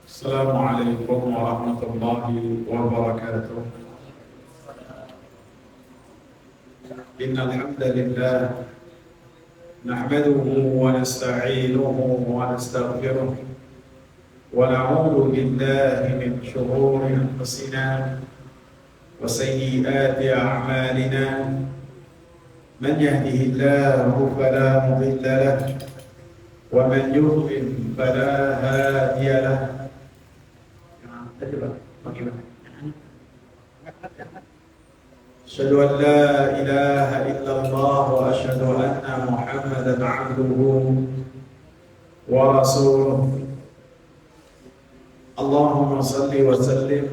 السلام عليكم ورحمة الله وبركاته. إن الحمد لله نحمده ونستعينه ونستغفره ونعوذ بالله من شرور أنفسنا وسيئات أعمالنا. من يهده الله فلا مضل له ومن يضلل فلا هادي له. أشهد أن لا إله إلا الله وأشهد أن محمدا عبده ورسوله. اللهم صل وسلم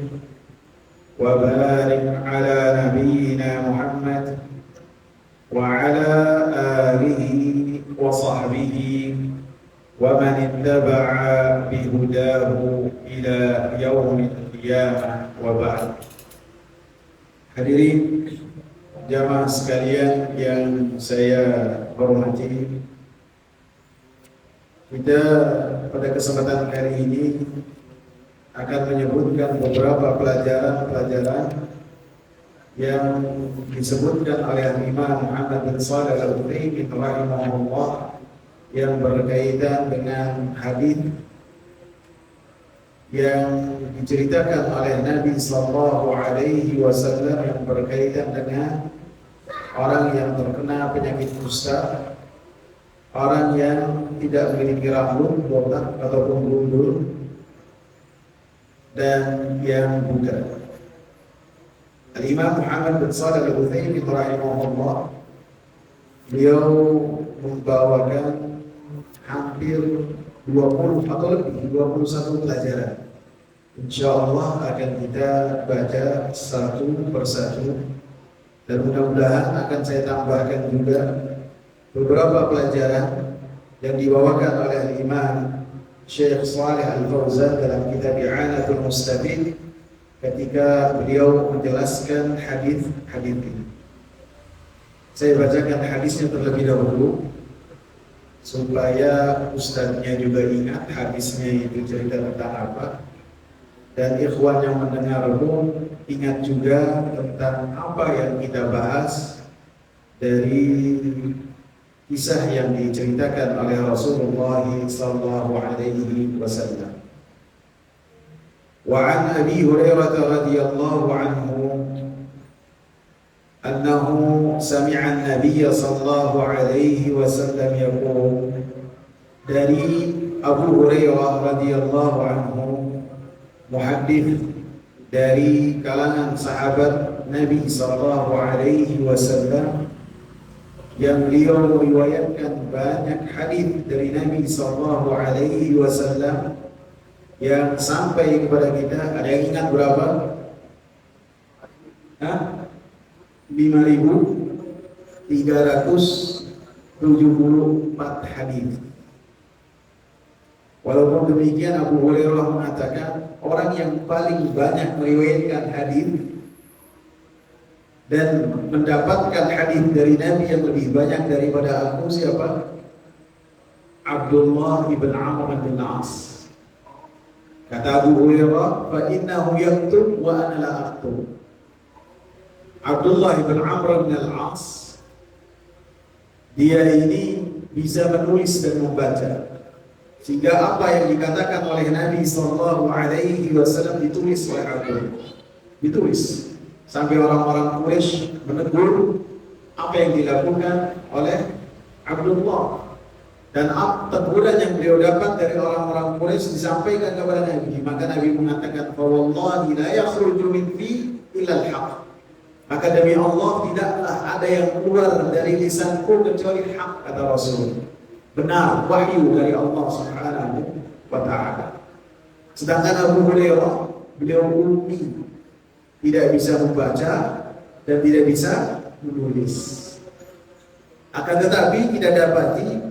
وبارك على نبينا محمد وعلى آله وصحبه ومن اتبع بهداه إلى يوم القيامة وبعد. Hadirin jamaah sekalian yang saya hormati, kita pada kesempatan kali ini akan menyebutkan beberapa pelajaran-pelajaran yang disebutkan oleh Imam Muhammad bin Shalih Al-Utsaimin rahimahullah yang berkaitan dengan hadis yang diceritakan oleh Nabi Sallallahu Alaihi Wasallam yang berkaitan dengan orang yang terkena penyakit kusta, orang yang tidak memiliki rambut, botak ataupun gundul, dan yang buta. Imam Muhammad bin Shalih Al-Utsaimin rahimahullah, beliau membawakan hampir 20 atau lebih 21 pelajaran. Insya Allah akan kita baca satu persatu, dan mudah-mudahan akan saya tambahkan juga beberapa pelajaran yang dibawakan oleh Imam Syekh Shalih Al-Fauzan dalam kitab I'anatul Mustafid ketika beliau menjelaskan hadis-hadis ini. Saya bacakan hadisnya terlebih dahulu supaya ustadznya juga ingat hadisnya itu cerita tentang apa, dan ikhwan yang mendengar pun ingat juga tentang apa yang kita bahas dari kisah yang diceritakan oleh Rasulullah sallallahu alaihi wasallam. Wa an Abi Hurairah radhiyallahu anhu أنه سمع النبي صلى الله عليه وسلم يقول. Dari Abu Hurairah radhiyallahu anhu, muhaddits dari kalangan sahabat Nabi sallallahu alaihi wasallam, yang beliau meriwayatkan banyak hadis dari Nabi sallallahu alaihi wasallam yang sampai kepada kita. Ada yang ingat berapa? 5.374 hadis. Walaupun demikian, Abu Hurairah mengatakan orang yang paling banyak meriwayatkan hadis dan mendapatkan hadis dari Nabi yang lebih banyak daripada aku, siapa? Abdullah ibn Amr bin As. Kata Abu Hurairah, fa innahu yaktub wa ana la aktub. Abdullah bin Amr bin Al-As, dia ini bisa menulis dan membaca, sehingga apa yang dikatakan oleh Nabi Sallallahu Alaihi Wasallam ditulis oleh Abdullah, ditulis sampai orang-orang Quraisy menegur apa yang dilakukan oleh Abdullah, dan teguran yang beliau dapat dari orang-orang Quraisy disampaikan kepada Nabi. Maka Nabi mengatakan, fa wallahi la yakhruju min fi illa al-haq. Maka demi Allah, tidaklah ada yang keluar dari lisanku kecuali hak, kata Rasul. Benar, wahyu dari Allah Subhanahu wa ta'ala. Sedangkan Abu Hurairah, beliau ummi, tidak bisa membaca dan tidak bisa menulis. Akan tetapi kita dapati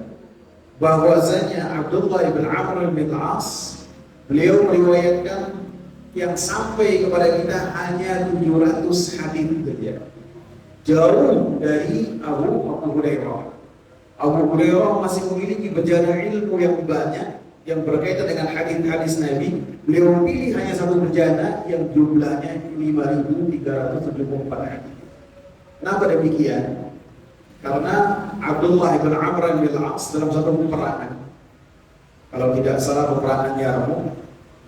bahwasanya Abdullah bin Amr bin As, beliau meriwayatkan yang sampai kepada kita hanya 700 hadis saja, jauh dari Abu Hurairah. Abu Hurairah masih memiliki bejana ilmu yang banyak yang berkaitan dengan hadis-hadis Nabi, beliau pilih hanya satu bejana yang jumlahnya 5.374 hadis. Kenapa demikian? Karena Abdullah bin Amr bin Al-As dalam satu peperangan, kalau tidak salah peperangan Yarmuk,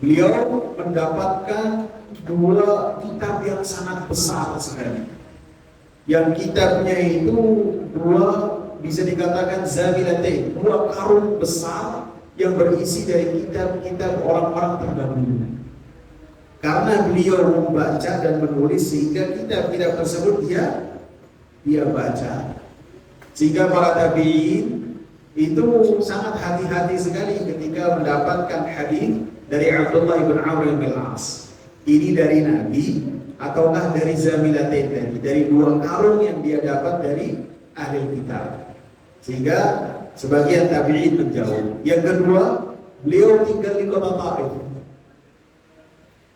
beliau mendapatkan 2 kitab yang sangat besar sekali. Yang kitabnya itu 2, bisa dikatakan zabilatain, 2 karung besar yang berisi dari kitab-kitab orang-orang terdahulu. Karena beliau membaca dan menulis, sehingga kitab-kitab tersebut dia baca. Sehingga para tabi'in itu sangat hati-hati sekali ketika mendapatkan hadis dari Abdullah bin Amr bin Al-As. Ini dari Nabi ataukah dari zamilatain tadi, dari 2 karung yang dia dapat dari ahli kitab. Sehingga sebagian tabi'in menjauh. Yang kedua, beliau tinggal di kota Taif.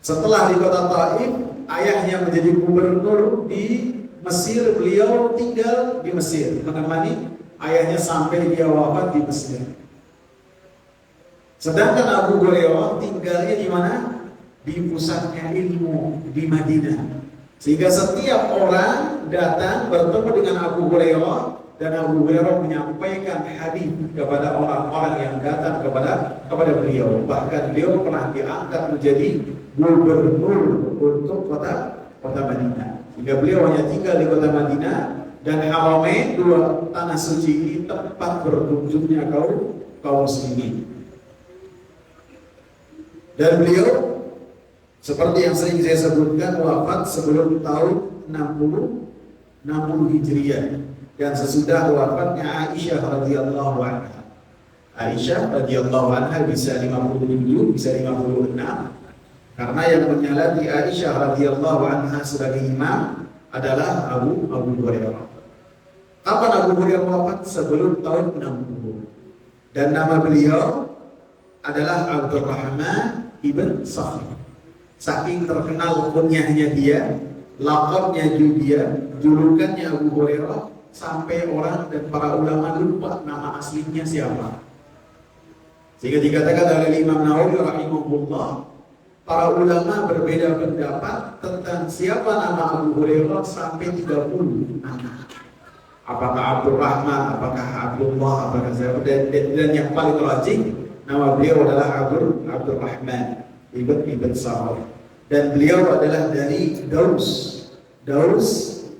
Setelah di kota Taif, ayahnya menjadi gubernur di Mesir, beliau tinggal di Mesir, menemani ayahnya sampai dia wafat di Mesir. Sedangkan Abu Hurairah tinggalnya di mana? Di pusatnya ilmu di Madinah. Sehingga setiap orang datang bertemu dengan Abu Hurairah, dan Abu Hurairah menyampaikan hadis kepada orang-orang yang datang kepada beliau. Bahkan beliau pernah diangkat menjadi gubernur untuk kota Madinah. Sehingga beliau hanya tinggal di kota Madinah, dan Haramain, 2 tanah suci ini tempat berkunjungnya kaum muslimin. Dan beliau seperti yang sering saya sebutkan, wafat sebelum tahun 60 Hijriah, dan sesudah wafatnya Aisyah radhiyallahu anha. Aisyah radhiyallahu anha bisa 57, bisa 56. Karena yang menyalati Aisyah radhiyallahu anha sebagai imam adalah Abu Hurairah. Kapan Abu Hurairah wafat? Sebelum tahun 60. Dan nama beliau adalah Abdurrahman ibn Sakhr. Saking terkenal kunyahnya dia, lakabnya dia, julukannya Abu Hurairah, sampai orang dan para ulama lupa nama aslinya siapa. Sehingga dikatakan oleh Imam Nawawi rahimahullah, para ulama berbeda pendapat tentang siapa nama Abu Hurairah sampai 30 nama. Apakah Abdurrahman, apakah Abdullah, apakah siapa, dan yang paling rajih nama beliau adalah Abdurrahman ibn Sakhr. Dan beliau adalah dari Daus,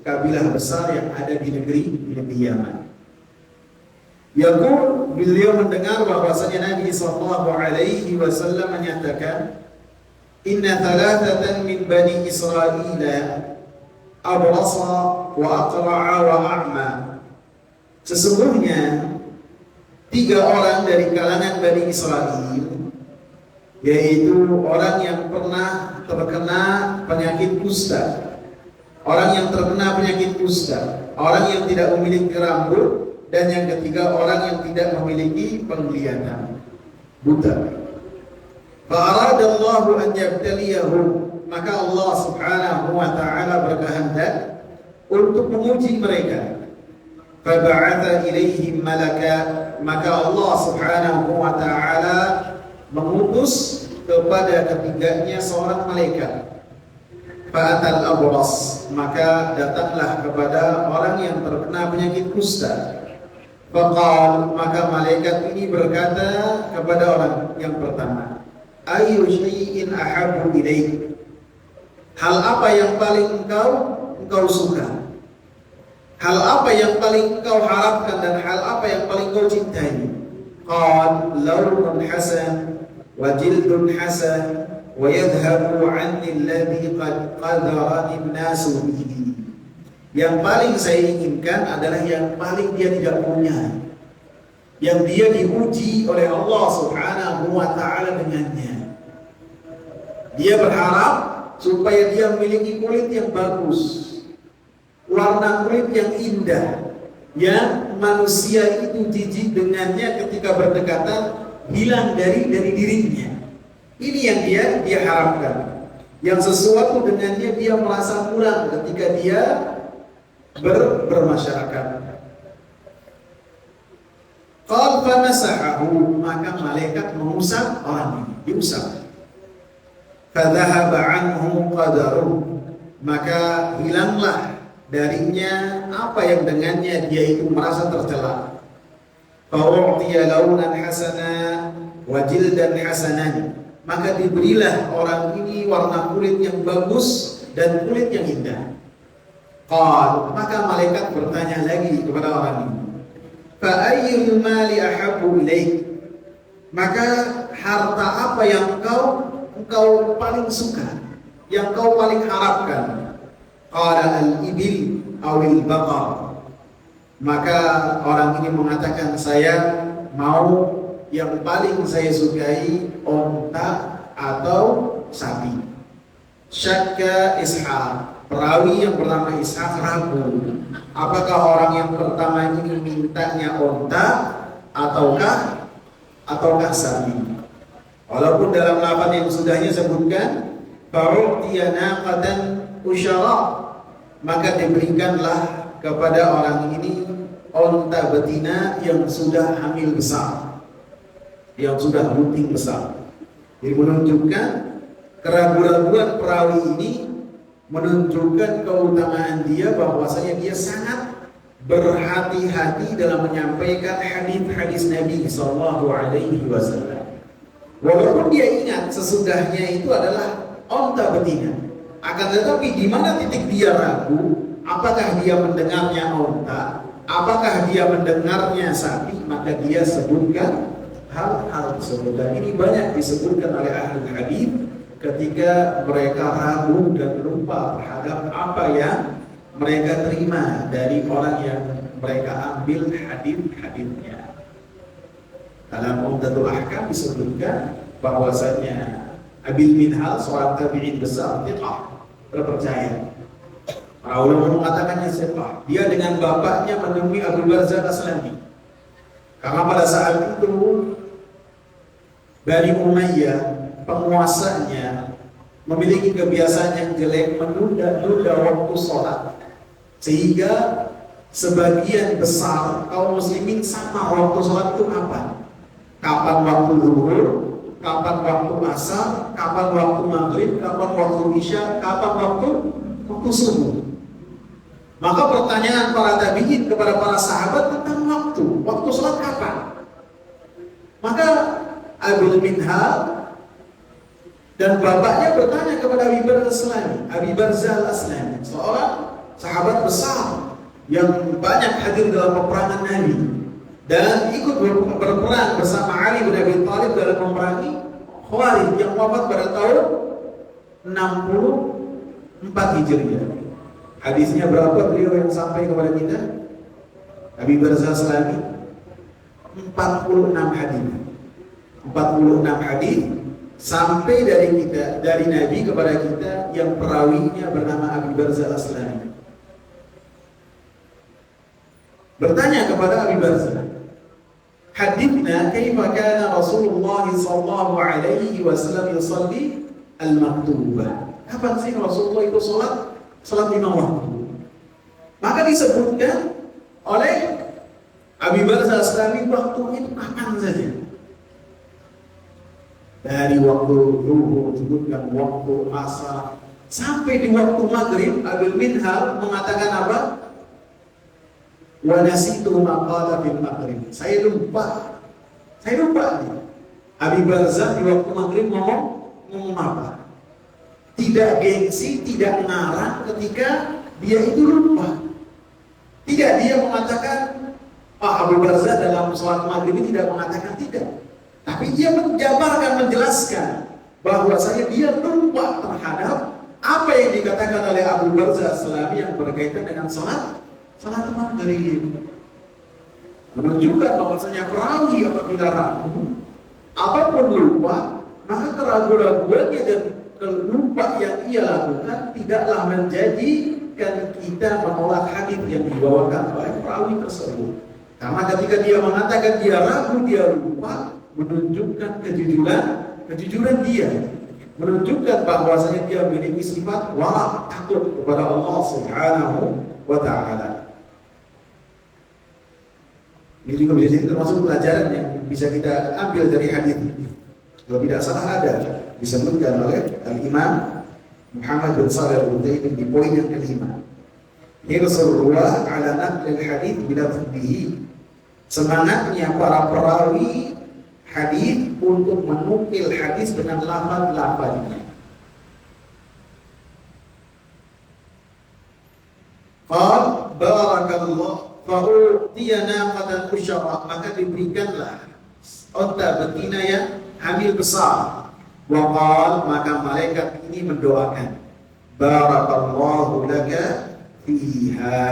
kabilah besar yang ada di negeri Yaman. Yaqul, beliau mendengar bahwasanya Nabi sallallahu alaihi wasallam menyatakan, "Inna thalathatan min bani Israila abrasa wa aqra'a wa a'ma." Sesungguhnya 3 orang dari kalangan Bani Israel, yaitu orang yang pernah terkena penyakit kusta, orang yang terkena penyakit kusta, orang yang tidak memiliki rambut, dan yang ketiga orang yang tidak memiliki penglihatan, buta. Fa'aradallahu an yabtaliyahum, maka Allah subhanahu wa ta'ala berkehendak untuk menguji mereka. Faba'atha ilaihim malaka, maka Allah subhanahu wa ta'ala mengutus kepada ketiganya seorang malaikat. Fa'atal abras, maka datanglah kepada orang yang terkena penyakit kusta. Faqal, maka malaikat ini berkata kepada orang yang pertama, "Ayyu syai'in ahabbu ilaik?" Hal apa yang paling engkau suka? Hal apa yang paling engkau harapkan dan hal apa yang paling engkau cintai? Qal, lawnun hasan wa jildun hasan wa yadhhabu 'anni alladhi qad qadarani an-nasu bihi. Yang paling saya inginkan adalah yang paling dia tidak punya, yang dia diuji oleh Allah subhanahu wa ta'ala dengannya. Dia berharap supaya dia memiliki kulit yang bagus, warna kulit yang indah, yang manusia itu jijik dengannya ketika berdekatan, hilang dari dirinya. Ini yang dia harapkan, yang sesuatu dengannya dia merasa kurang ketika dia bermasyarakat. Qal famasahahu, maka malaikat mengusap orang ini, diusap. Fadhahaba anhu qadaruh, maka hilanglah darinya apa yang dengannya dia itu merasa tercela. Fa'u'tiya launan hasana wa jildan hasanan, maka diberilah orang ini warna kulit yang bagus dan kulit yang indah. Qal, maka malaikat bertanya lagi kepada orang ini, fa ayyul mali ahabbu ilaik, maka harta apa yang engkau paling suka, yang kau paling harapkan? Qala al-ibil awil baqar, maka orang ini mengatakan, saya mau yang paling saya sukai onta atau sapi. Syakka Ishaq, perawi yang bernama Ishaq ragu, apakah orang yang pertama ini mintanya onta ataukah sapi. Walaupun dalam lafaz yang sudahnya sebutkan fa'u'tiya naqatan usyara, maka diberikanlah kepada orang ini onta betina yang sudah hamil besar, yang sudah bunting besar. Jadi menunjukkan keraguan-raguan perawi ini menunjukkan keutamaan dia, bahwasanya dia sangat berhati-hati dalam menyampaikan hadis-hadis Nabi Sallallahu Alaihi Wasallam. Walaupun dia ingat sesudahnya itu adalah onta betina, akan tetapi di mana titik dia ragu, apakah dia mendengarnya onta, apakah dia mendengarnya sapi, maka dia sebutkan hal-hal tersebut. Dan ini banyak disebutkan oleh ahli hadis ketika mereka ragu dan lupa terhadap apa yang mereka terima dari orang yang mereka ambil hadis-hadisnya. Dalam Umdatul Ahkam disebutkan bahwasanya Abil Minhal, seorang tabi'in besar, thiqah, terpercaya. Para ulama mengatakannya thiqah. Dia dengan bapaknya menemui Abu Barzah Aslami. Karena pada saat itu Bani Umayyah, penguasanya, memiliki kebiasaan yang jelek menunda-nunda waktu sholat, sehingga sebagian besar kaum muslimin sama waktu sholat itu kapan waktu zuhur, kapan waktu asar, kapan waktu maghrib, kapan waktu isya, kapan waktu subuh. Maka pertanyaan para tabi'in kepada para sahabat tentang waktu sholat kapan? Maka Abil Minhal dan bapaknya bertanya kepada Abi Barzah Al-Aslami, seorang sahabat besar yang banyak hadir dalam peperangan Nabi dan ikut berperang bersama Ali bin Abi Thalib dalam memerangi Khawarij yang wafat pada tahun 64 Hijriah. Hadisnya berapa beliau yang sampai kepada kita? Abi Barzah Al-Aslami 46 hadis. 46 hadis sampai dari Nabi kepada kita, yang perawinya bernama Abi Barzah Al-Aslami. Bertanya kepada Abi Barzah, hadithna kaifa kana Rasulullah sallallahu alaihi wasallam yusalli al-maktubah. Kapan sih Rasulullah itu salat 5 waktu? Maka disebutkan oleh Abi Barzah Al-Aslami waktu itu kapan saja. Dari waktu zuhur, disebutkan waktu asar, sampai di waktu maghrib. Abil Minhal mengatakan apa? Wa nasitu ma qala fil maghrib. Saya lupa nih. Abi Barzah di waktu maghrib ngomong apa? Tidak gengsi, tidak ngarang ketika dia itu lupa. Tidak, dia mengatakan, Abu Barzah dalam sholat maghrib ini tidak mengatakan tidak. Tapi dia menjabarkan, menjelaskan bahwasanya dia lupa terhadap apa yang dikatakan oleh Abu Barzah Aslami yang berkaitan dengan salat maghrib. Menunjukkan bahwasanya perawi apabila ragu, apapun lupa, maka keraguan-raguannya dan kelupa yang ia lakukan tidaklah menjadikan kita menolak hadis yang dibawakan oleh perawi tersebut. Karena ketika dia mengatakan dia ragu, dia lupa, menunjukkan kejujuran dia, menunjukkan bahwasanya dia memiliki sifat wara', takut kepada Allah Subhanahu wa ta'ala. Ini juga bisa jadi termasuk pelajaran yang bisa kita ambil dari hadis ini. Kalau tidak salah ada disebutkan oleh Al-Imam Muhammad bin Shalih Al-Utsaimin di poin yang kelima. Hirsul ruwah ala naqlil hadis bila fihi. Semangatnya para perawi hadis untuk menukil hadis dengan lafaz-lafaznya. Qal barakallah fa'utiyana qadal usyara, maka diberikanlah onta betina yang hamil besar. Wa qal, maka malaikat ini mendoakan, barakallahu laka fiha,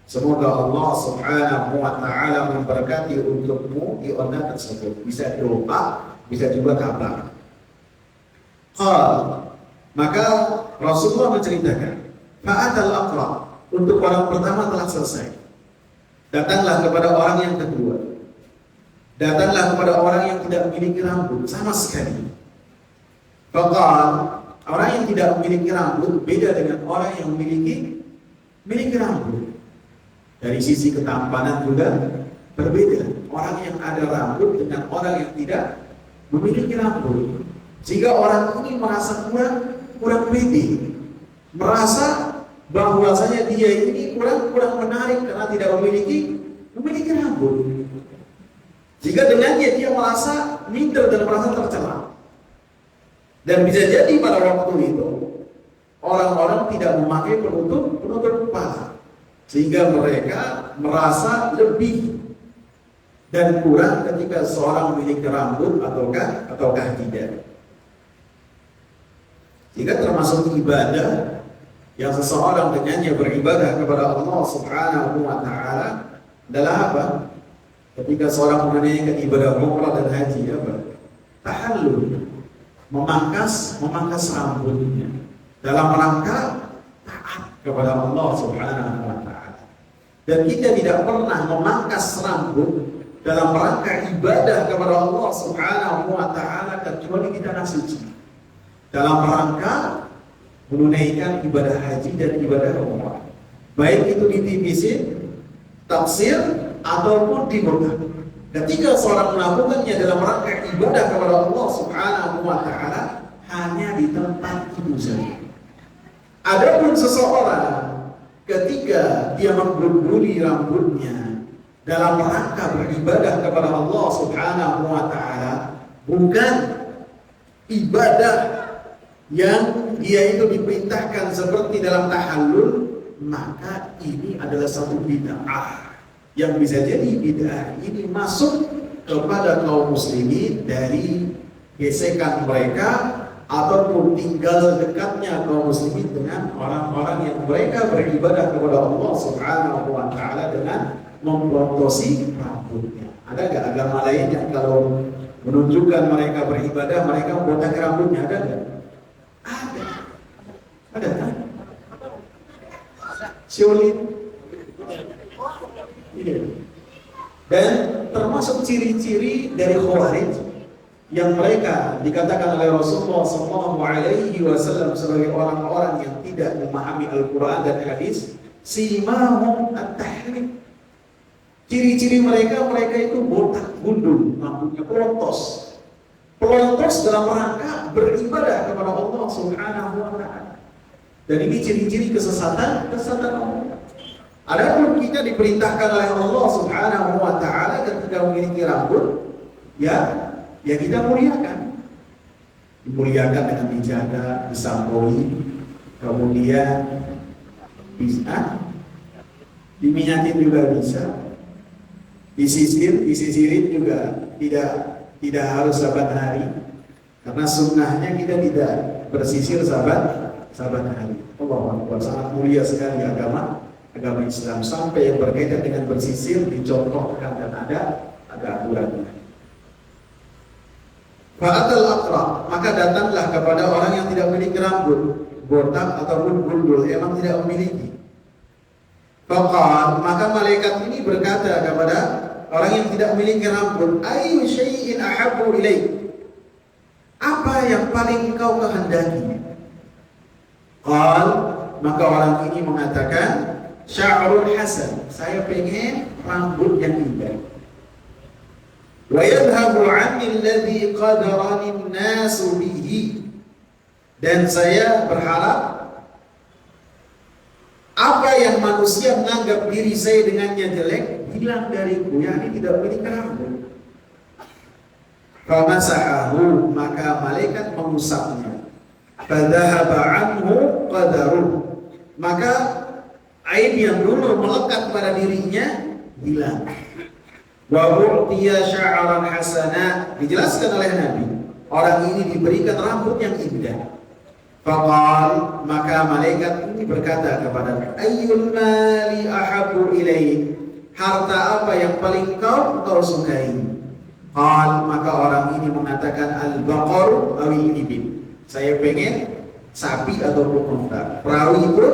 semoga Allah subhanahu wa ta'ala memberkati untukmu di onta tersebut. Bisa doa, bisa juga kabar. Qal, maka Rasulullah menceritakan, fa'atal aqra, untuk orang pertama telah selesai. Datanglah kepada orang yang kedua. Datanglah kepada orang yang tidak memiliki rambut sama sekali. Faqal, orang yang tidak memiliki rambut beda dengan orang yang memiliki rambut. Dari sisi ketampanan juga berbeda. Orang yang ada rambut dengan orang yang tidak memiliki rambut. Jika orang ini merasa kurang pede, merasa bahwasanya dia ini kurang menarik karena tidak memiliki rambut. Jika dengannya dia merasa minder dan merasa tercela. Dan bisa jadi pada waktu itu orang-orang tidak memakai penutup kepala, sehingga mereka merasa lebih dan kurang ketika seorang memiliki rambut ataukah tidak. Jika termasuk ibadah yang seseorang dengannya beribadah kepada Allah subhanahu wa ta'ala adalah apa? Ketika seorang menunaikan ibadah umrah dan haji, apa? Tahallul, memangkas rambutnya dalam rangka taat kepada Allah subhanahu wa ta'ala. Dan kita tidak pernah memangkas rambut dalam rangka ibadah kepada Allah subhanahu wa ta'ala kecuali di tanah suci, dalam rangka menunaikan ibadah haji dan ibadah umrah, baik itu di TBC, tafsir ataupun di Mekah. Ketika seorang melakukannya dalam rangka ibadah kepada Allah subhanahu wa ta'ala, hanya di tempat itu saja. Adapun seseorang ketika dia menggunduli rambutnya dalam rangka beribadah kepada Allah subhanahu wa ta'ala, bukan ibadah yang dia itu diperintahkan seperti dalam tahallul, maka ini adalah satu bid'ah yang bisa jadi bid'ah ini masuk kepada kaum muslimin dari gesekan mereka ataupun tinggal dekatnya kaum muslimin dengan orang-orang yang mereka beribadah kepada Allah subhanahu wa ta'ala dengan memprotosi rambutnya. Ada nggak agama lain yang kalau menunjukkan mereka beribadah mereka membotak rambutnya? Ada nggak? Ada kan? Syolin. Iya. Dan termasuk ciri-ciri dari Khawarij yang mereka dikatakan oleh Rasulullah SAW sebagai orang-orang yang tidak memahami Al-Quran dan hadis, simahum at-tahrif. Ciri-ciri mereka itu botak gundul, rambutnya pelontos dalam rangka beribadah kepada Allah subhanahu wa ta'ala. Dan ini ciri-ciri kesesatan Allah. Adapun kita diperintahkan oleh Allah subhanahu wa ta'ala ketika memiliki rambut, ya kita muliakan. Dimuliakan dengan dijaga, disampoi, kemudian bisa diminyatin juga bisa, disisirin juga tidak harus saban hari, karena sunnahnya kita tidak bersisir saban hari. Allah Akbar, sangat mulia sekali agama Islam, sampai yang berkaitan dengan bersisir dicontohkan dan ada aturannya. Fa'atal aqra, maka datanglah kepada orang yang tidak memiliki rambut, botak ataupun gundul, emang tidak memiliki. Faqal, maka malaikat ini berkata kepada orang yang tidak memiliki rambut, ayyu syai'in ahabbu ilaik, apa yang paling engkau kehendaki? Qal, maka orang ini mengatakan, sya'run hasan, saya pengen rambut yang indah. Wa yadhhabu 'anni alladhi qadarani an-nasu bihi, dan saya berharap apa yang manusia menganggap diri saya dengannya jelek hilang dariku, yakni tidak memiliki rambut. Famasahahu, maka malaikat mengusapnya. Fadhahaba anhu qadaruh, maka aib yang dulu melekat pada dirinya hilang. Wa u'tiya sya'ran hasana, dijelaskan oleh Nabi, orang ini diberikan rambut yang indah. Faqal, maka malaikat ini berkata kepada, ayyul mali ahabbu ilaih, harta apa yang paling kau sukai? Qal, maka orang ini mengatakan al-baqaru awil ibil, saya pengen sapi ataupun unta. Perawi itu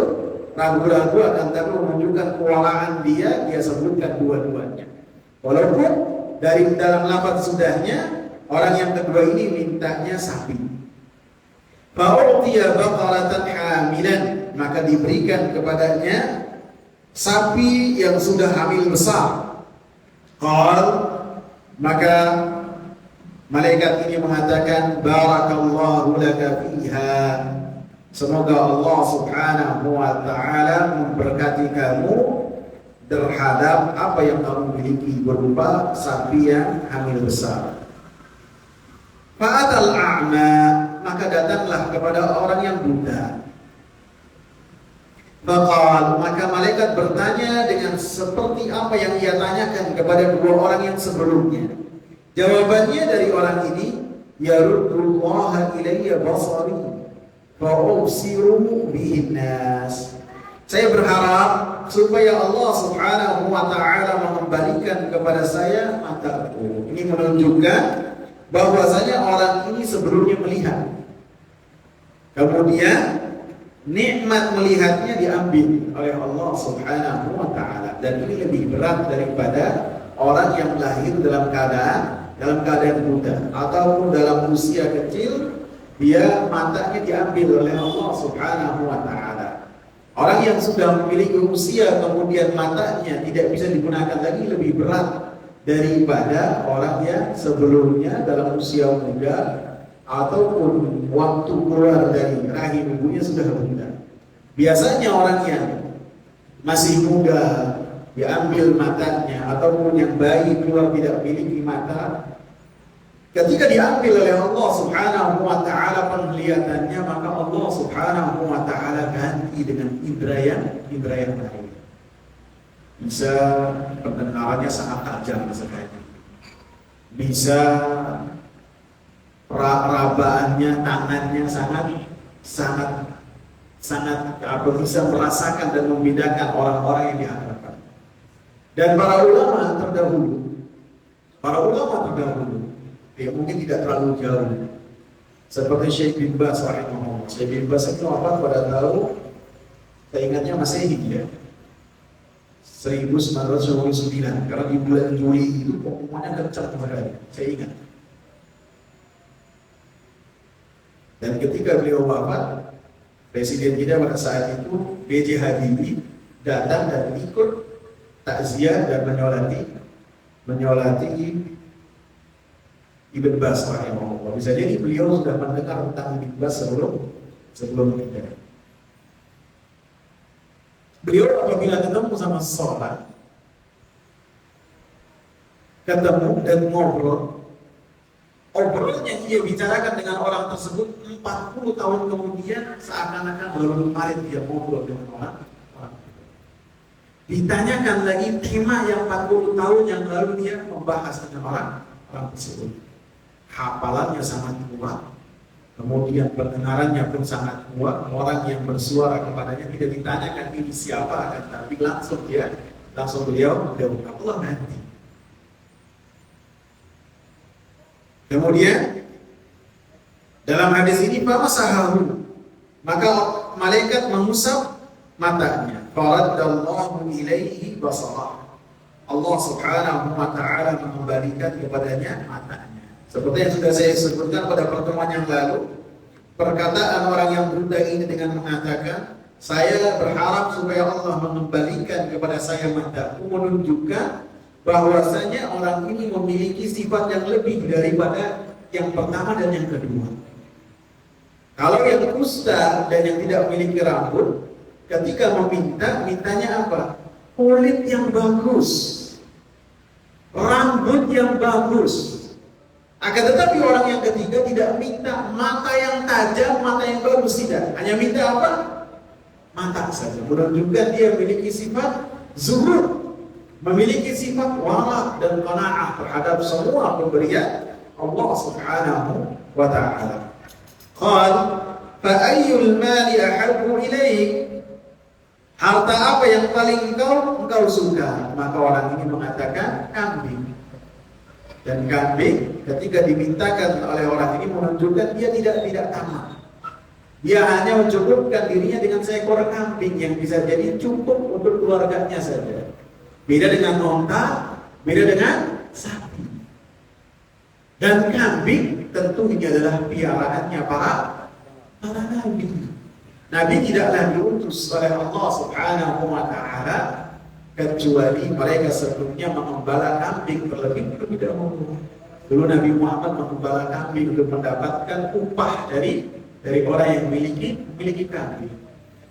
ragu-ragu akan tapi menunjukkan kewalaan dia sebutkan dua-duanya. Walaupun dari dalam lafaz sudahnya orang yang kedua ini mintanya sapi. Fa'utiya baqaratan hamilan, maka diberikan kepadanya sapi yang sudah hamil besar. Qal, maka malaikat ini mengatakan barakallahu laka fiha, semoga Allah subhanahu wa ta'ala memberkati kamu terhadap apa yang kamu miliki berupa sapi yang hamil besar. Fa'atal a'ma, maka datanglah kepada orang yang buta. Faqal, maka malaikat bertanya dengan seperti apa yang ia tanyakan kepada dua orang yang sebelumnya. Jawabannya dari orang ini, yaruddullaha ilayya basari fa ubsiru bihin nas. Saya berharap supaya Allah subhanahu wa ta'ala mengembalikan kepada saya mataku. Ini menunjukkan bahwasanya orang ini sebelumnya melihat, kemudian nikmat melihatnya diambil oleh Allah subhanahu wa ta'ala, dan ini lebih berat daripada orang yang lahir dalam keadaan buta ataupun dalam usia kecil dia matanya diambil oleh Allah subhanahu wa ta'ala. Orang yang sudah memiliki usia kemudian matanya tidak bisa digunakan lagi lebih berat daripada orang yang sebelumnya dalam usia muda ataupun waktu keluar dari rahim ibunya sudah buta. Biasanya orang yang masih muda diambil matanya, ataupun yang bayi keluar tidak memiliki mata, ketika diambil oleh Allah subhanahu wa ta'ala penglihatannya, maka Allah subhanahu wa ta'ala ganti dengan indera yang lain. Bisa pendengarannya sangat tajam sekali, bisa rabaannya, tangannya sangat bisa merasakan dan membedakan orang-orang yang dihadapkan. Dan para ulama terdahulu, ya mungkin tidak terlalu jauh, seperti Syekh bin Baz rahimahullah. Syekh bin Baz itu wafat pada tahun, saya ingatnya Masehi ya, 1999, karena di bulan Juli itu pokoknya kencang sekali, saya ingat. Dan ketika beliau wafat, Presiden kita pada saat itu B.J. Habibie datang dan ikut takziah dan menyolati Ibn Baz rahimahullah. Bisa jadi beliau sudah mendengar tentang Ibn Baz sebelum kita. Beliau apabila ketemu sama seseorang, ketemu dan ngobrol, obrolan yang dia bicarakan dengan orang tersebut 40 tahun kemudian seakan-akan baru kemarin dia ngobrol dengan orang. Ditanyakan lagi tema yang 40 tahun yang lalu dia membahas dengan orang tersebut. Hafalannya sangat kuat, kemudian pendengarannya pun sangat kuat. Orang yang bersuara kepadanya tidak ditanyakan ini siapa, akan tapi langsung beliau Allah nanti. Kemudian dalam hadis ini famasahahu, maka malaikat mengusap matanya. Faraddallahu ilaihi basarah, Allah subhanahu wa ta'ala mengembalikan kepadanya matanya. Seperti yang sudah saya sebutkan pada pertemuan yang lalu, perkataan orang yang buta ini dengan mengatakan Saya berharap supaya Allah mengembalikan kepada saya mataku, menunjukkan bahwasanya orang ini memiliki sifat yang lebih daripada yang pertama dan yang kedua. Kalau yang kusta dan yang tidak memiliki rambut, ketika mintanya apa? Kulit yang bagus, rambut yang bagus. Akan tetapi orang yang ketiga tidak minta mata yang tajam, mata yang bagus, tidak. Hanya minta apa? Mata saja. Menunjukkan dia memiliki sifat zuhud, memiliki sifat wara dan qanaah terhadap semua pemberian Allah Subhanahu wa ta'ala. Qal fa ayyul mali ahabbu ilaik? Harta apa yang paling engkau suka? Maka orang ini mengatakan kambing. Dan kambing ketika dimintakan oleh orang ini menunjukkan dia tidak tamak. Dia hanya mencukupkan dirinya dengan seekor kambing yang bisa jadi cukup untuk keluarganya saja. Beda dengan onta, beda dengan sapi. Dan kambing tentu ini adalah piaraannya para nabi. Nabi tidaklah diutus oleh Allah Subhanahu wa ta'ala kecuali mereka sebelumnya mengembala kambing terlebih dahulu. Dulu Nabi Muhammad mengembala kambing untuk mendapatkan upah dari orang yang memiliki kambing.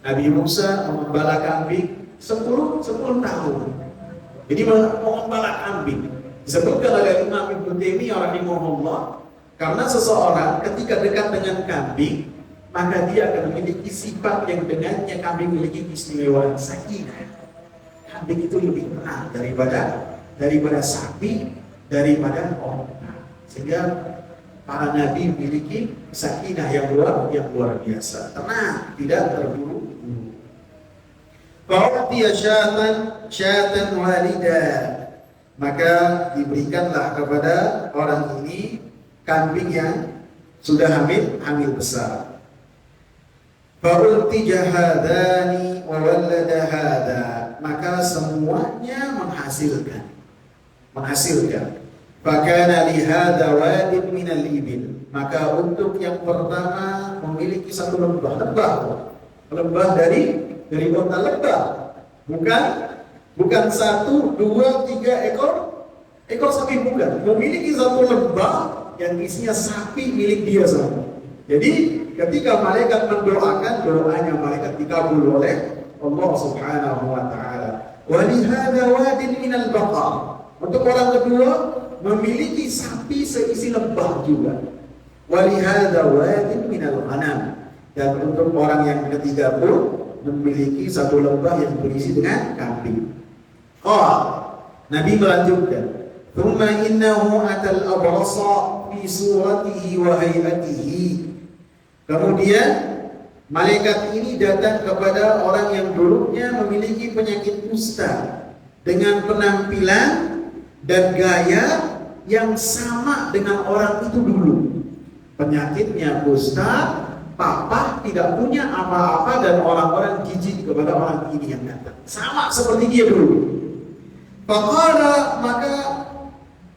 Nabi Musa mengembala kambing 10 tahun. Jadi mengembala kambing. Disebutkan oleh Imam Ibnu Taimiyah rahimahullah, karena seseorang ketika dekat dengan kambing, maka dia akan memiliki sifat yang dengannya kambing memiliki keistimewaan sakinah. Kambing itu lebih tenang daripada sapi, daripada onta. Sehingga para nabi memiliki sakinah yang luar biasa, tenang, tidak terburu-buru. Fa'utiya syatan walida, maka diberikanlah kepada orang ini kambing yang sudah hamil besar. Fa'ultija hadani wa wallada hada, maka semuanya menghasilkan. Fakana li hadha wadin minal ibil, maka untuk yang pertama memiliki satu lembah dari onta lebah, bukan 1, 2, 3 ekor sapi, bukan, memiliki satu lembah yang isinya sapi milik dia semua. Jadi ketika malaikat mendoakan, doanya malaikat dikabul oleh Allah Subhanahu wa ta'ala. Wa li hadha wadin minal baqar, untuk orang kedua memiliki sapi seisi lembah juga. Wa li hadha wadin minal ghanam, dan untuk orang yang ketiga pun memiliki satu lembah yang berisi dengan kambing. Nabi melanjutkan, "Tsumma innahu atal abrasa fi suratihi wa hayatihi." Kemudian malaikat ini datang kepada orang yang dulunya memiliki penyakit kusta dengan penampilan dan gaya yang sama dengan orang itu dulu. Penyakitnya kusta, papa tidak punya apa-apa, dan orang-orang jijik kepada orang ini yang datang. Sama seperti dia dulu. Faqala, maka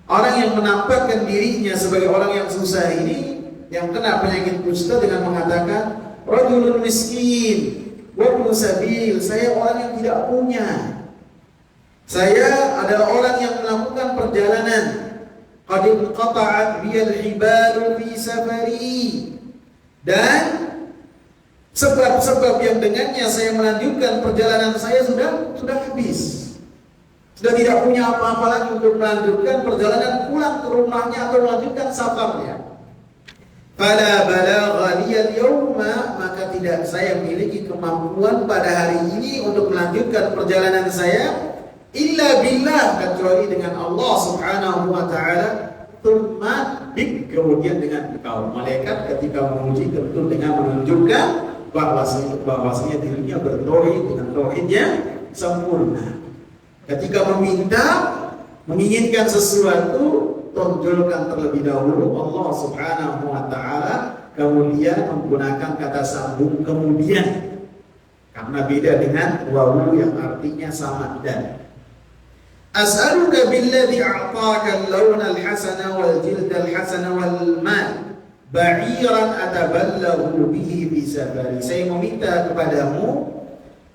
orang yang menampakkan dirinya sebagai orang yang susah ini, yang kena penyakit kusta, dengan mengatakan, rajulun miskin wa ibnu sabil, saya orang yang tidak punya. Saya adalah orang yang melakukan perjalanan. Qad inqata'at biyal hibalu fi safari, dan sebab-sebab yang dengannya saya melanjutkan perjalanan saya sudah habis. Sudah tidak punya apa-apa lagi untuk melanjutkan perjalanan pulang ke rumahnya atau melanjutkan safarnya. Fala balagha liyal yawma, maka tidak saya memiliki kemampuan pada hari ini untuk melanjutkan perjalanan saya illa billah, kecuali dengan Allah Subhanahu wa ta'ala. Tsumma bik, kemudian dengan engkau. Malaikat ketika memuji tentu dengan menunjukkan bahwasanya dirinya bertauhid dengan tauhid yang sempurna. Ketika menginginkan sesuatu, tonjolkan terlebih dahulu Allah Subhanahu wa ta'ala, kemudian menggunakan kata sambung kemudian, karena beda dengan wawu yang artinya sama dan. As'aluka billadhi a'taka al-lawna al-hasana wal jilda al-hasana wal mal ba'iran ataballahu bihi fi safari. Saya meminta kepadamu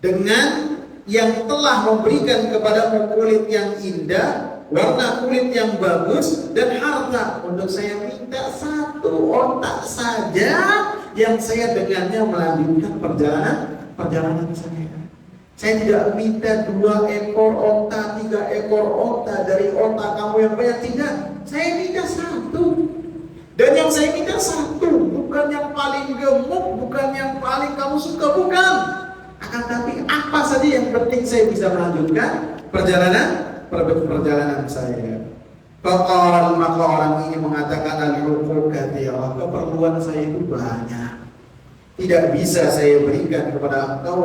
dengan yang telah memberikan kepadamu kulit yang indah, warna kulit yang bagus, dan harta. Untuk saya minta satu otak saja yang saya dengannya melanjutkan perjalanan saya. Saya tidak minta 2 ekor onta, 3 ekor onta dari onta kamu yang banyak, tidak. Saya minta satu. Dan yang saya minta satu, bukan yang paling gemuk, bukan yang paling kamu suka, bukan. Akan tapi apa saja yang penting saya bisa melanjutkan perjalanan saya. Faqala, maka orang ini mengatakan al-huquq katsirah, keperluan saya itu banyak. Tidak bisa saya berikan kepada engkau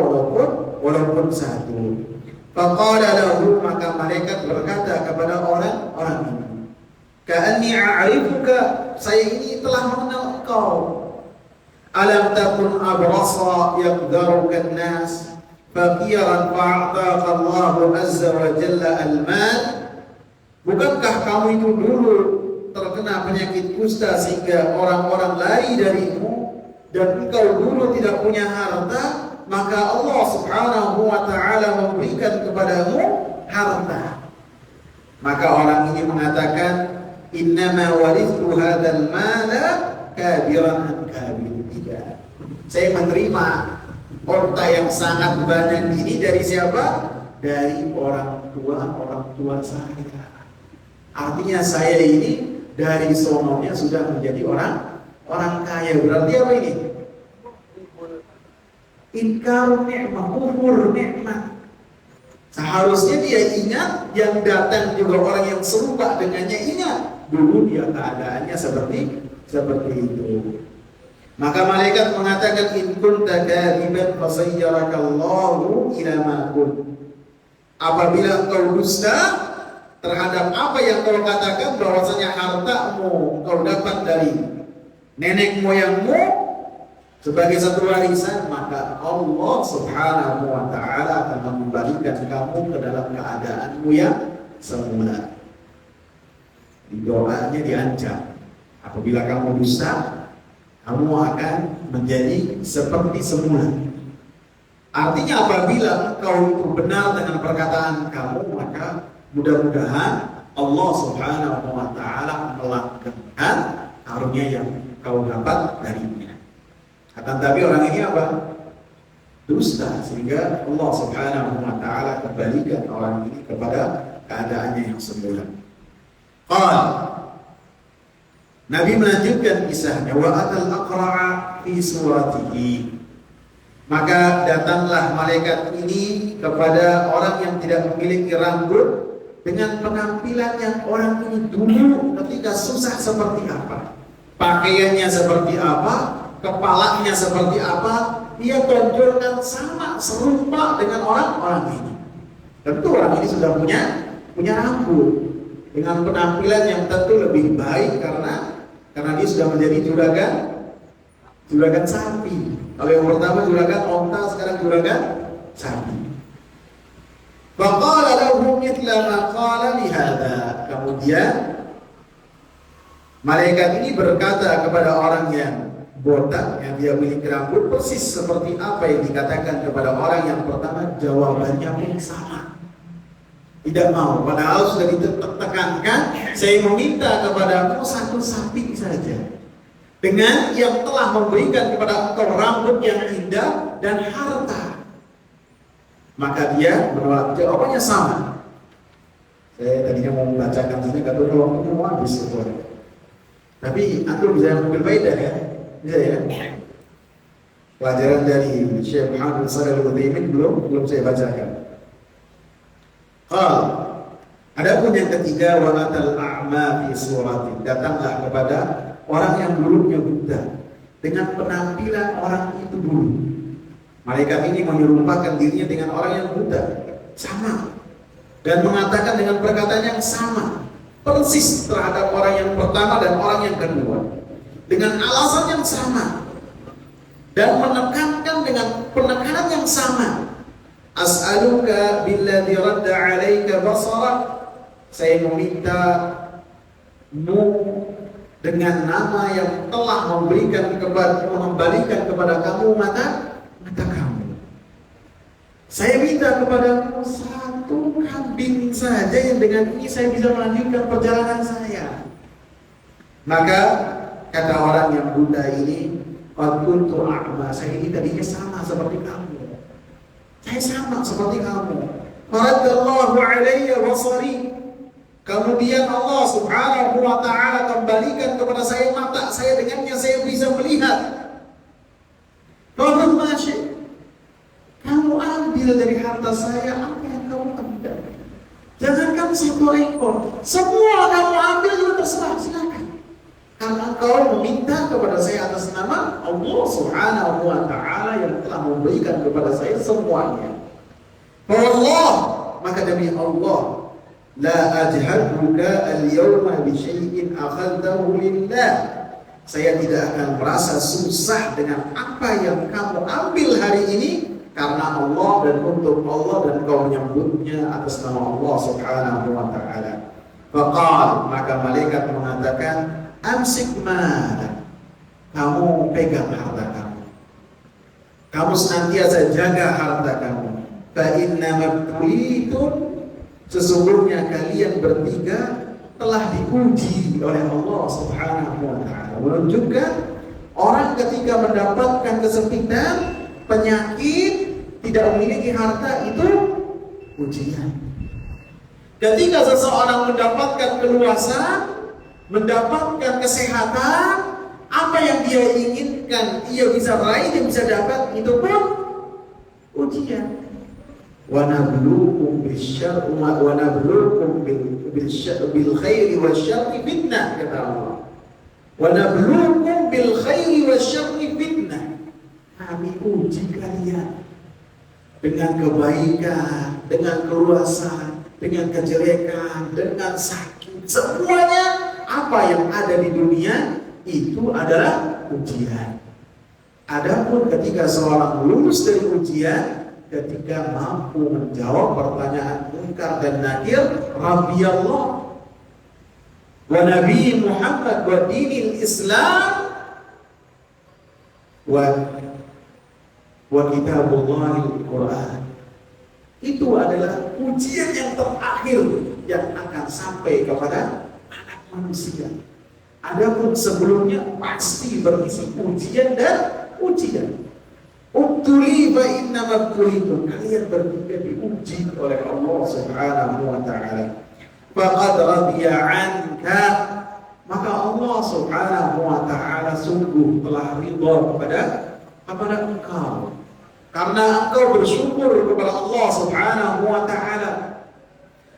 walaupun satu. Faqala lahu, maka malaikat berkata kepada orang ini, ka'anni a'rifuka, saya ini telah mengenal engkau. Alam takun abrasa yaqdaruka an-nas faqiran fa'ataka Allahu azza wa jalla al-mal. Bukankah kamu itu dulu terkena penyakit kusta sehingga orang-orang lari darimu, dan engkau dulu tidak punya harta, maka Allah subhanahu wa ta'ala memberikan kepadamu harta. Maka orang ini mengatakan, innama warithu hadzal mala kabiran an kabir. Tidak, saya menerima harta yang sangat banyak ini dari siapa? Dari orang tua saya. Artinya saya ini dari sononya sudah menjadi orang kaya. Berarti apa ini? Inkar nikmat, kufur nikmat. Seharusnya dia ingat, yang datang juga orang yang serupa dengannya ingat. Dulu dia keadaannya seperti itu. Maka malaikat mengatakan, in kunta kadiban fasayyarakallahu ila ma kunt. Apabila engkau dusta terhadap apa yang kau katakan bahwasanya hartamu kau dapat dari nenek moyangmu sebagai satu warisan, maka Allah subhanahu wa ta'ala akan mengembalikan kamu ke dalam keadaanmu yang semula. Di doanya diancam, apabila kamu dusta, kamu akan menjadi seperti semula. Artinya apabila engkau itu benar dengan perkataan kamu, maka mudah-mudahan Allah subhanahu wa ta'ala melangkahkan karunia yang kau dapat darinya. Akan tapi orang ini apa? Dusta, sehingga Allah subhanahu wa ta'ala kembalikan orang ini kepada keadaannya yang semula. Nabi melanjutkan kisahnya, wa atal aqra'a fi suratihi. Maka datanglah malaikat ini kepada orang yang tidak memiliki rambut dengan penampilan yang orang ini dulu ketika susah seperti apa, pakaiannya seperti apa, kepalanya seperti apa, dia tonjolkan sama serupa dengan orang-orang ini. Tentu orang ini sudah punya rambut dengan penampilan yang tentu lebih baik karena dia sudah menjadi juragan sapi. Kalau yang pertama juragan onta, sekarang juragan sapi. Faqala lahu mithla ma qala li hadha. Kemudian malaikat ini berkata kepada orang yang botak, yang dia memiliki rambut, persis seperti apa yang dikatakan kepada orang yang pertama. Jawabannya pun sama. Tidak mau, padahal sudah ditekankan, saya meminta kepadamu satu sapi saja, dengan yang telah memberikan kepada engkau rambut yang indah dan harta. Maka dia menolak, jawabannya sama. Saya tadinya mau membacakan saja, kata waktu mau habis itu. Tapi antum bisa mengambil faedah ya, bisa ya. Pelajaran dari Syekh Muhammad Shalih Al-Utsaimin belum saya bacakan. Adapun yang ketiga, walatal a'ma fi surati, datanglah kepada orang yang dulunya buta dengan penampilan orang itu dulu. Malaikat ini menyerupakan dirinya dengan orang yang buta, sama, dan mengatakan dengan perkataan yang sama persis terhadap orang yang pertama dan orang yang kedua, dengan alasan yang sama dan menekankan dengan penekanan yang sama. As'aluka billadhi radda 'alaika basarak, saya meminta-Mu dengan nama yang telah mengembalikan kepada kamu mata kamu. Saya minta kepadamu satu kambing saja yang dengan ini saya bisa melanjutkan perjalanan saya. Maka kata orang yang buta ini, qad kuntu a'ma, saya ini tadinya sama seperti kamu. Saya sama seperti kamu. Faradallahu alayya basari. Kemudian Allah Subhanahu wa ta'ala kembalikan kepada saya mata saya, dengannya saya bisa melihat. Qad masyi. Kamu ambil dari harta saya apa yang kamu ambil. Jangankan satu ekor, semua kamu ambil juga terserah, silakan. Karena engkau meminta kepada saya atas nama Allah Subhanahu wa ta'ala yang telah memberikan kepada saya semuanya. Allah, maka demi Allah, la ajhaduka al-yawma bi syai'in akhadtahu lillah. Saya tidak akan merasa susah dengan apa yang kamu ambil hari ini karena Allah dan untuk Allah, dan kau menyambutnya atas nama Allah Subhanahu wa ta'ala. Faqal, maka malaikat mengatakan, amsik malak, kamu pegang harta kamu. Kamu senantiasa jaga harta kamu. Fa inna mabtulitun, sesungguhnya kalian bertiga telah diuji oleh Allah Subhanahu wa ta'ala. Menunjukkan orang ketika mendapatkan kesempitan, penyakit, tidak memiliki harta, itu ujian. Ketika seseorang mendapatkan keluasan, mendapatkan kesehatan, apa yang dia inginkan ia bisa raih, dia bisa dapat, itu pun ujian. Wa nabluukum bisyarri wa nabluukum bil khairi wasyarri fitnah, kata Allah. Wa nabluukum bil khairi wasyarri fitnah. Kami uji kalian dengan kebaikan, dengan keluasan, dengan kejelekan, dengan sakit, semuanya apa yang ada di dunia itu adalah ujian. Adapun ketika seorang lulus dari ujian, ketika mampu menjawab pertanyaan munkar dan nakir, Rabbi Allah wa Nabi Muhammad wa dinil Islam wa kitabullahil Quran, itu adalah ujian yang terakhir yang akan sampai kepada anak manusia. Adapun sebelumnya pasti berisi ujian dan ujian. Ubtuli fa inna mabtulitum, kalian bertiga diuji oleh Allah Subhanahu wa ta'ala. Faqad radiya anka, maka Allah Subhanahu wa ta'ala sungguh telah ridha kepada engkau, karena engkau bersyukur kepada Allah Subhanahu wa ta'ala,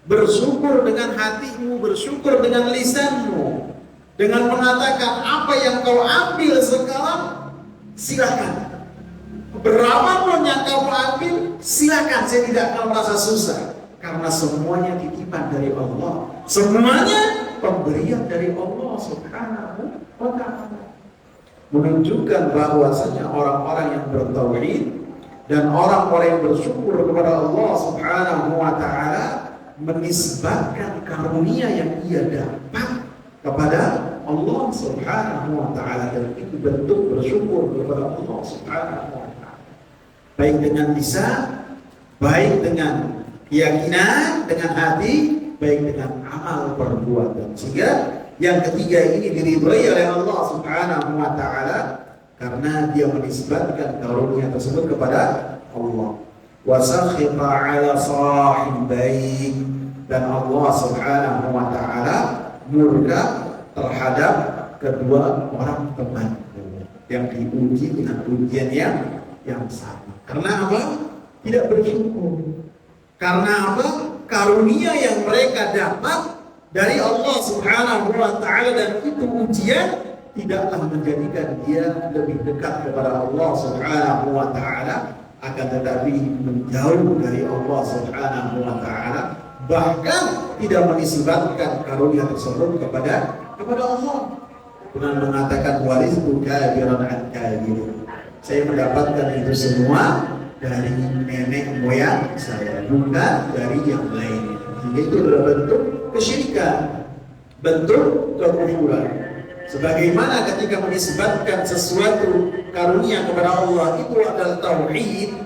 bersyukur dengan hatimu, bersyukur dengan lisanmu, dengan mengatakan apa yang kau ambil sekarang silakan, berapapun yang kamu ambil silakan, saya tidak akan merasa susah, karena semuanya titipan dari Allah, semuanya pemberian dari Allah Subhanahu wa ta'ala. Menunjukkan bahwasanya orang-orang yang bertauhid dan orang-orang yang bersyukur kepada Allah Subhanahu wa ta'ala menisbatkan karunia yang ia dapat kepada Allah Subhanahu wa ta'ala, dan itu bentuk bersyukur kepada Allah Subhanahu wa ta'ala, baik dengan lisan, baik dengan keyakinan, dengan hati, baik dengan amal perbuatan. Sehingga yang ketiga ini diridhai oleh Allah Subhanahu wa ta'ala karena dia menisbatkan karunia tersebut kepada Allah. Wa sakhita 'ala sahibai, dan Allah Subhanahu wa ta'ala murka terhadap kedua orang temanku yang diuji dengan ujian yang sama. Karena apa? Tidak bersyukur. Karena apa? Karunia yang mereka dapat dari Allah Subhanahu wa ta'ala, dan itu ujian tidaklah menjadikan dia lebih dekat kepada Allah Subhanahu wa ta'ala, akan tetapi menjauh dari Allah Subhanahu wa ta'ala, bahkan tidak menisbatkan karunia tersebut kepada Allah, dengan mengatakan waristu kabiran an kabir, saya mendapatkan itu semua dari nenek moyang saya, bukan dari yang lain. Itu adalah bentuk kesyirikan, bentuk kekufuran. Sebagaimana ketika menisbatkan sesuatu karunia kepada Allah itu adalah tauhid,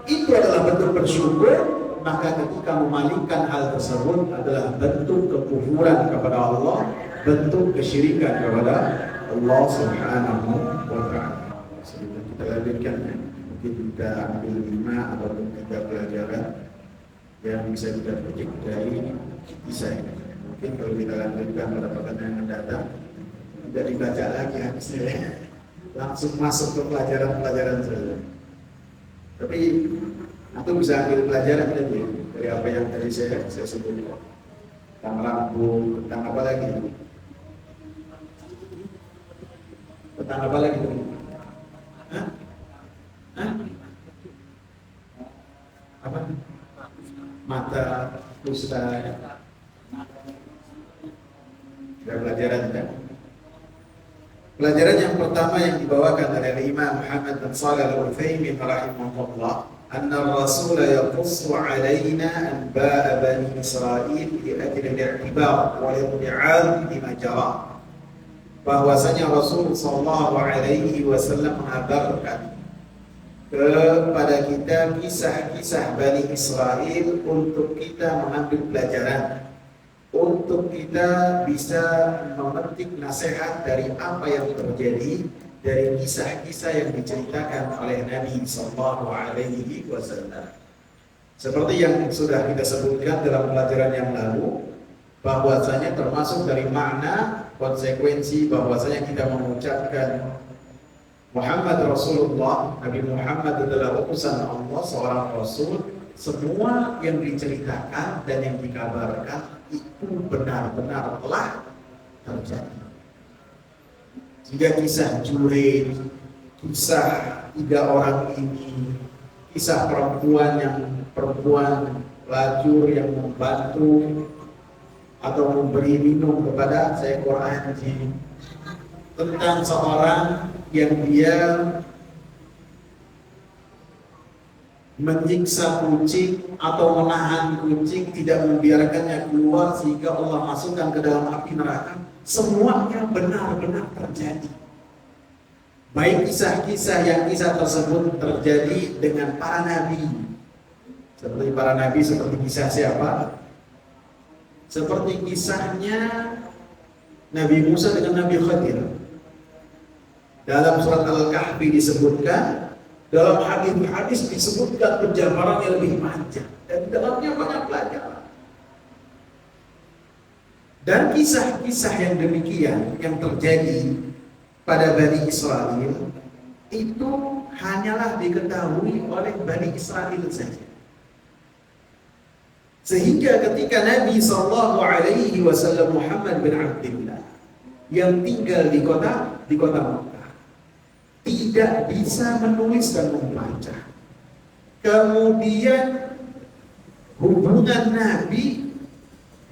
itu adalah bentuk bersyukur, maka ketika memalingkan hal tersebut adalah bentuk kekufuran kepada Allah, bentuk kesyirikan kepada Allah Subhanahu wa Ta'ala. Sebelum kita lanjutkan, mungkin kita ambil 5 atau 3 pelajaran yang bisa kita petik dari kisah ini. Mungkin kalau kita lanjutkan pada pekan yang mendatang, tidak dibaca lagi hadisnya, langsung masuk ke pelajaran-pelajaran saja. Tapi itu bisa ambil pelajaran tadi dari apa yang tadi saya sebutkan tentang rambut, tentang apa lagi? Tentang apa lagi? Hah? Hah? Apa? Mata, dusta. Ada pelajaran kan? Pelajaran yang pertama yang dibawakan oleh Imam Muhammad bin Shalih Al-Utsaimin rahimahullah, anna Rasul yaqussu alaina anba'a bani Israil li ajli al-i'tibar wal i'tiad bima jara. Bahwasanya Rasul sallallahu alaihi wasallam mengabarkan kepada kita kisah-kisah Bani Israel untuk kita mengambil pelajaran, untuk kita bisa memetik nasihat dari apa yang terjadi dari kisah-kisah yang diceritakan oleh Nabi sallallahu alaihi wasallam. Seperti yang sudah kita sebutkan dalam pelajaran yang lalu, bahwasanya termasuk dari makna konsekuensi bahwasanya kita mengucapkan Muhammad Rasulullah, Nabi Muhammad adalah utusan Allah, seorang Rasul. Semua yang diceritakan dan yang dikabarkan itu benar-benar telah terjadi. Jika kisah Juraid, kisah 3 orang ini, kisah perempuan lajur yang membantu atau memberi minum kepada seekor anjing, tentang seorang yang dia menyiksa kucing atau menahan kucing, tidak membiarkannya keluar sehingga Allah masukkan ke dalam api neraka. Semuanya benar-benar terjadi. Baik kisah-kisah yang kisah tersebut terjadi dengan para nabi. Seperti para nabi, seperti kisah siapa? Seperti kisahnya Nabi Musa dengan Nabi Khadir. Dalam surat Al-Kahfi disebutkan, dalam hadis-hadis disebutkan penjabaran yang lebih panjang, dan dalamnya banyak pelajaran. Dan kisah-kisah yang demikian yang terjadi pada Bani Israel itu hanyalah diketahui oleh Bani Israel saja. Sehingga ketika Nabi SAW Muhammad bin Abdullah yang tinggal di kota Makkah tidak bisa menulis dan membaca, kemudian hubungan Nabi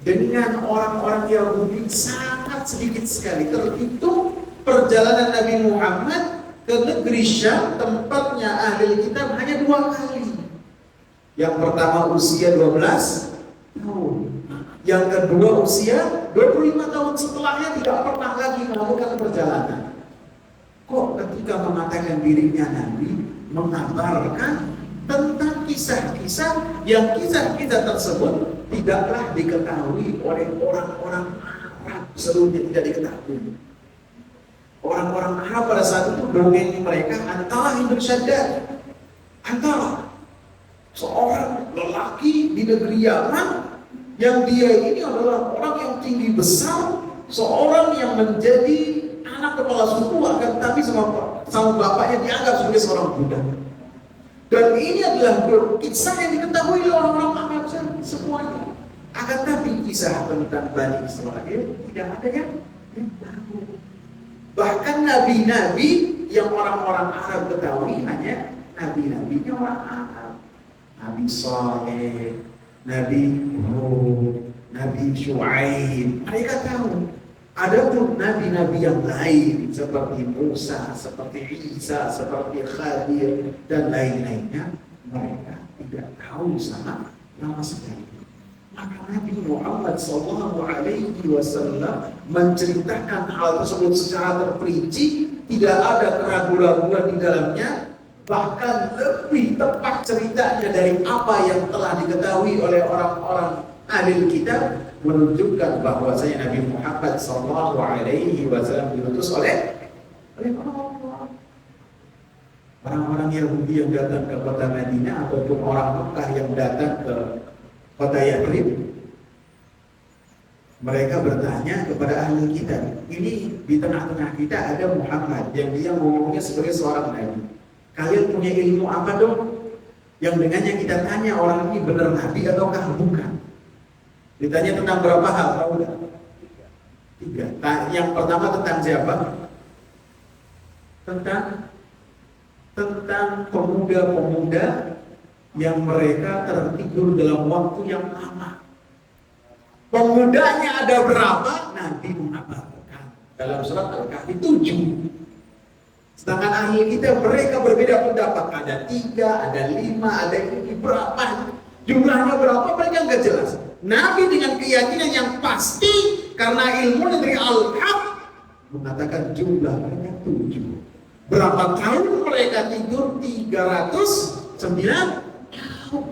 dengan orang-orang Yahudi sangat sedikit sekali. Terhitung perjalanan Nabi Muhammad ke negeri Syam, tempatnya ahli kitab, hanya 2 kali. Yang pertama usia 12 tahun, yang kedua usia 25 tahun. Setelahnya tidak pernah lagi melakukan perjalanan. Kok ketika mengatakan dirinya Nabi, mengabarkan tentang kisah-kisah yang kisah-kisah tersebut tidaklah diketahui oleh orang-orang Arab, seluruhnya tidak diketahui. Orang-orang Arab pada saat itu dongeng mereka antara Ibn Shaddad, antara seorang lelaki di negeri Yaman yang dia ini adalah orang yang tinggi besar, seorang yang menjadi anak kepala suku, akan tapi sama bapaknya dianggap sebagai seorang budak. Dan ini adalah kisah yang diketahui oleh orang-orang Arab semuanya. Akan tapi kisah tentang Bani Israel tidak ada yang tahu. Bahkan nabi-nabi yang orang-orang Arab ketahui hanya nabi-nabinya orang Arab. Nabi Saleh, Nabi Hud, Nabi Syuaib, mereka tahu. Adapun nabi-nabi yang lain seperti Musa, seperti Isa, seperti Khadir dan lain-lainnya, mereka tidak tahu sama sekali. Maka Nabi Muhammad SAW menceritakan hal tersebut secara terperinci, tidak ada keraguan-keraguan di dalamnya. bahkan lebih tepat ceritanya dari apa yang telah diketahui oleh orang-orang ahli kitab, menunjukkan bahwasanya Nabi Muhammad SAW diutus oleh Allah. Orang-orang Yahudi yang datang ke kota Madinah ataupun orang Mekah yang datang ke kota Yathrib, mereka bertanya kepada ahli kitab, ini di tengah-tengah kita ada Muhammad yang dia ngomongnya sebagai seorang nabi. Kalian punya ilmu apa dong? Yang dengannya kita tanya orang ini benar nabi ataukah bukan? Ditanya tentang berapa hal, tahu nggak? 3. Yang pertama tentang siapa? Tentang pemuda-pemuda yang mereka tertidur dalam waktu yang lama. Pemudanya ada berapa? Nabi mengabarkan dalam surat Al-Kahfi 7. Sedangkan ahli kita mereka berbeda pendapat. Ada 3, ada 5, ada ini berapa? Jumlahnya berapa? Mereka nggak jelas. Nabi dengan keyakinan yang pasti karena ilmu dari Al-Haq mengatakan jumlah mereka 7. Berapa tahun mereka tidur? 309 tahun.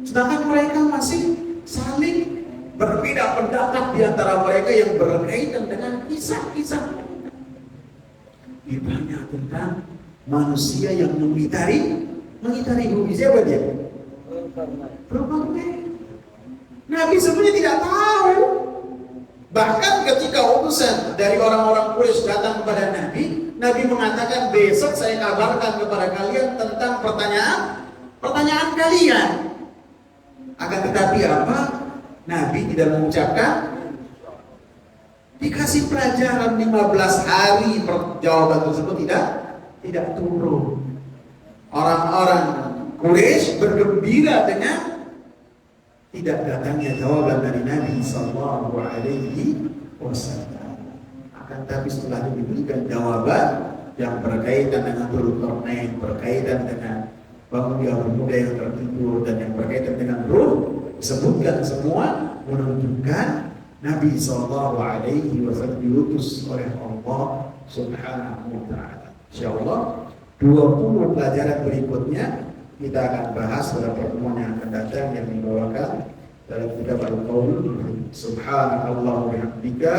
Sedangkan mereka masih saling berbeda pendapat di antara mereka yang berkaitan dengan kisah-kisah. Ditanya tentang manusia yang mengitari bumi, siapa dia? Nabi sebenarnya tidak tahu. Bahkan ketika utusan dari orang-orang Quraisy datang kepada Nabi, Nabi mengatakan besok saya kabarkan kepada kalian tentang pertanyaan kalian. Akan tetapi apa? Nabi tidak mengucapkan. Dikasih pelajaran 15 hari jawaban tersebut tidak turun. Orang-orang Quraisy bergembira dengan tidak datangnya jawaban dari Nabi Sallallahu Alaihi Wasallam. Akan tapi setelah diberikan jawaban yang berkaitan dengan Dzulqarnain, berkaitan dengan pemuda yang tertidur dan yang berkaitan dengan ruh, disebutkan semua menunjukkan Nabi Sallallahu Alaihi Wasallam diutus oleh Allah Subhanahu Wa Taala. Insyaallah 20 pelajaran berikutnya kita akan bahas pada pertemuan yang akan datang yang dibawakan dalam kitab Al-Qaul. Subhanallah wa bihamdika,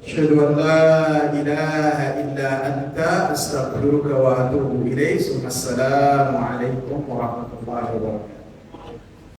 asyhadu an la ilaha illa anta, astaghfiruka wa atubu ilaik. Assalamualaikum warahmatullahi wabarakatuh.